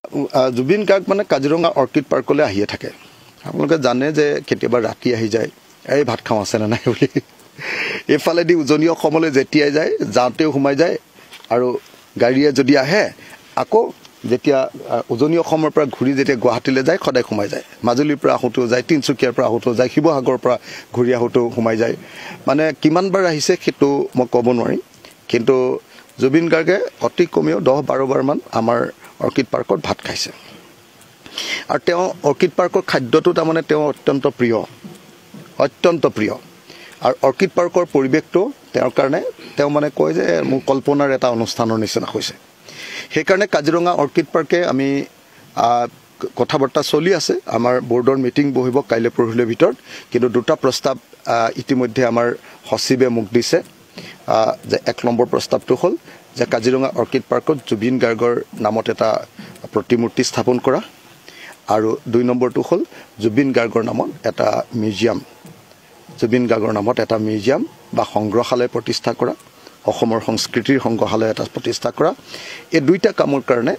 জুবিন গাৰ্গ মানে কাজিৰঙা অৰ্কিড পাৰ্কলৈ আহিয়ে থাকে। আপোনালোকে জানে যে কেতিয়াবা ৰাতি আহি যায়, এই ভাত খাওঁ আছে নে নাই বুলি। এইফালেদি উজনি অসমলৈ যেতিয়াই যায় যাওঁতেও সোমাই যায়, আৰু গাড়ীয়ে যদি আহে আকৌ যেতিয়া উজনি অসমৰ পৰা ঘূৰি যেতিয়া গুৱাহাটীলৈ যায় সদায় সোমাই যায়। মাজুলীৰ পৰা আহোঁতেও যায়, তিনিচুকীয়াৰ পৰা আহোঁতেও যায়, শিৱসাগৰৰ পৰা ঘূৰি আহোঁতেও সোমাই যায়। মানে কিমানবাৰ আহিছে সেইটো মই ক'ব নোৱাৰিম, কিন্তু জুবিন গাৰ্গে অতি কমেও 10-12 বাৰমান আমাৰ অৰ্কিড পাৰ্কত ভাত খাইছে। আৰু তেওঁ অৰ্কিড পাৰ্কৰ খাদ্যটো তাৰমানে তেওঁ অত্যন্ত প্ৰিয়। আৰু অৰ্কিড পাৰ্কৰ পৰিৱেশটো তেওঁৰ কাৰণে তেওঁ মানে কয় যে মোৰ কল্পনাৰ এটা অনুষ্ঠানৰ নিচিনা হৈছে। সেইকাৰণে কাজিৰঙা অৰ্কিড পাৰ্কে আমি কথা বাৰ্তা চলি আছে। আমাৰ বৰ্ডৰ মিটিং বহিব কাইলৈ পৰহিলৈৰ ভিতৰত, কিন্তু দুটা প্ৰস্তাৱ ইতিমধ্যে আমাৰ সচিবে মোক দিছে। যে 1 নম্বৰ প্ৰস্তাৱটো হ'ল যে কাজিৰঙা অৰ্কিড পাৰ্কত জুবিন গাৰ্গৰ নামত এটা প্ৰতিমূৰ্তি স্থাপন কৰা, আৰু 2 নম্বৰটো হ'ল জুবিন গাৰ্গৰ নামত এটা মিউজিয়াম বা সংগ্ৰহালয় প্ৰতিষ্ঠা কৰা, অসমৰ সংস্কৃতিৰ সংগ্ৰহালয় এটা প্ৰতিষ্ঠা কৰা। এই দুইটা কামৰ কাৰণে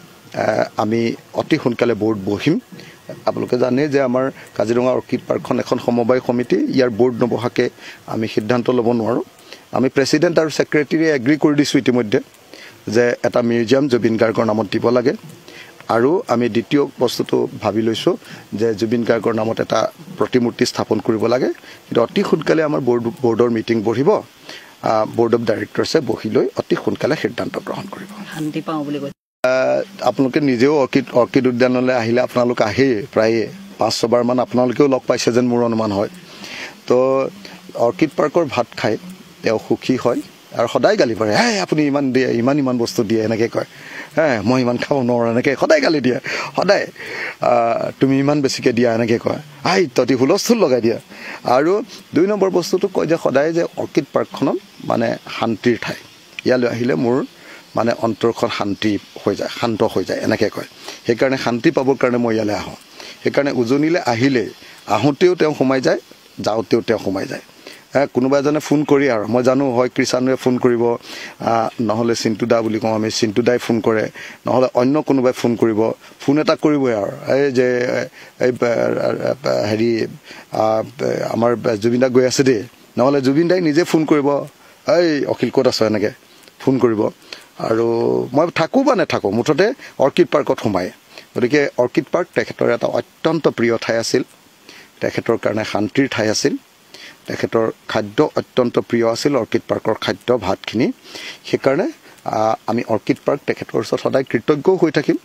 আমি অতি সোনকালে বৰ্ড বহিম। আপোনালোকে জানে যে আমাৰ কাজিৰঙা অৰ্কিড পাৰ্কখন এখন সমবায় সমিতি, ইয়াৰ বৰ্ড নবহাকৈ আমি সিদ্ধান্ত ল'ব নোৱাৰোঁ। আমি প্ৰেছিডেণ্ট আৰু ছেক্ৰেটাৰী এগ্ৰী কৰি দিছোঁ ইতিমধ্যে যে এটা মিউজিয়াম জুবিন গাৰ্গৰ নামত দিব লাগে, আৰু আমি দ্বিতীয় বস্তুটো ভাবি লৈছোঁ যে জুবিন গাৰ্গৰ নামত এটা প্ৰতিমূৰ্তি স্থাপন কৰিব লাগে। কিন্তু অতি সোনকালে আমাৰ বৰ্ডৰ মিটিং বহিব, বৰ্ড অফ ডাইৰেক্টৰ্ছে বহি লৈ অতি সোনকালে সিদ্ধান্ত গ্ৰহণ কৰিব। শান্তি পাওঁ বুলি কৈছে। আপোনালোকে নিজেও অৰ্কিড উদ্যানলৈ আহিলে আপোনালোক আহেই, প্ৰায়ে 5-6 বাৰমান আপোনালোকেও লগ পাইছে যেন মোৰ অনুমান হয়। তো অৰ্কিড পাৰ্কৰ ভাত খাই তেওঁ সুখী হয়, আৰু সদায় গালি পাৰে, আপুনি ইমান দিয়ে, ইমান বস্তু দিয়ে এনেকৈ কয়, মই ইমান খাব নোৱাৰোঁ এনেকৈ সদায় গালি দিয়ে, সদায় তুমি ইমান বেছিকৈ দিয়া এনেকৈ কয়, তহঁতি হুলস্থুল লগাই দিয়া। আৰু 2 নম্বৰ বস্তুটো কয় যে সদায় যে অৰ্কিড পাৰ্কখনত মানে শান্তিৰ ঠাই, ইয়ালৈ আহিলে মোৰ মানে অন্তৰখন শান্ত হৈ যায় এনেকৈ কয়। সেইকাৰণে শান্তি পাবৰ কাৰণে মই ইয়ালৈ আহোঁ। সেইকাৰণে উজনিলৈ আহিলে আহোঁতেও তেওঁ সোমাই যায়, যাওঁতেও তেওঁ সোমাই যায়। কোনোবা এজনে ফোন কৰি, আৰু মই জানো হয় কৃষাণুৱে ফোন কৰিব, নহ'লে চিণ্টু দা বুলি কওঁ আমি, চিণ্টু দাই ফোন কৰে, নহ'লে অন্য কোনোবাই ফোন কৰিব, ফোন এটা কৰিবই আৰু যে হেৰি আমাৰ জুবিন দা গৈ আছে দেই, নহ'লে জুবিন দাই নিজে ফোন কৰিব, অখিল ক'ত আছ এনেকৈ ফোন কৰিব। আৰু মই থাকোঁ বা নাথাকোঁ, মুঠতে অৰ্কিড পাৰ্কত সোমায়। গতিকে অৰ্কিড পাৰ্ক তেখেতৰ এটা অত্যন্ত প্ৰিয় ঠাই আছিল, তেখেতৰ কাৰণে শান্তিৰ ঠাই আছিল, তেখেতৰ খাদ্য অত্যন্ত প্ৰিয় আছিল, অৰ্কিড পাৰ্কৰ খাদ্য ভাতখিনি। সেইকাৰণে আমি অৰ্কিড পাৰ্ক তেখেতৰ ওচৰত সদায় কৃতজ্ঞও হৈ থাকিম।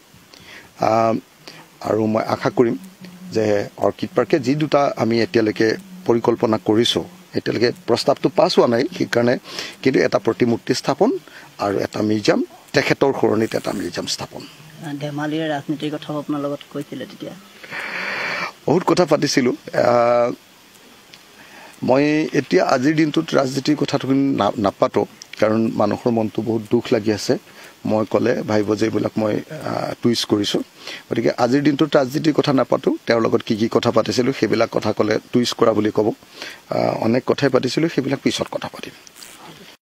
আৰু মই আশা কৰিম যে অৰ্কিড পাৰ্কে যি দুটা আমি এতিয়ালৈকে পৰিকল্পনা কৰিছোঁ, এতিয়ালৈকে প্ৰস্তাৱটো পাছ হোৱা নাই সেইকাৰণে, কিন্তু এটা প্ৰতিমূৰ্তি স্থাপন আৰু এটা মিউজিয়াম, তেখেতৰ সৰণিত এটা মিউজিয়াম স্থাপন। ধেমালিৰ ৰাজনীতিৰ কথাও আপোনাৰ লগত কৈছিলে তেতিয়া? বহুত কথা পাতিছিলোঁ। মই এতিয়া আজিৰ দিনটোত ৰাজনীতিৰ কথাটো নাপাতোঁ, কাৰণ মানুহৰ মনটো বহুত দুখ লাগি আছে। মই ক'লে ভাবিব যে এইবিলাক মই টুইষ্ট কৰিছোঁ। গতিকে আজিৰ দিনটোত ৰাজনীতিৰ কথা নাপাতোঁ। তেওঁৰ লগত কি কথা পাতিছিলোঁ সেইবিলাক কথা ক'লে টুইষ্ট কৰা বুলি ক'ব। অনেক কথাই পাতিছিলোঁ, সেইবিলাক পিছত কথা পাতিম।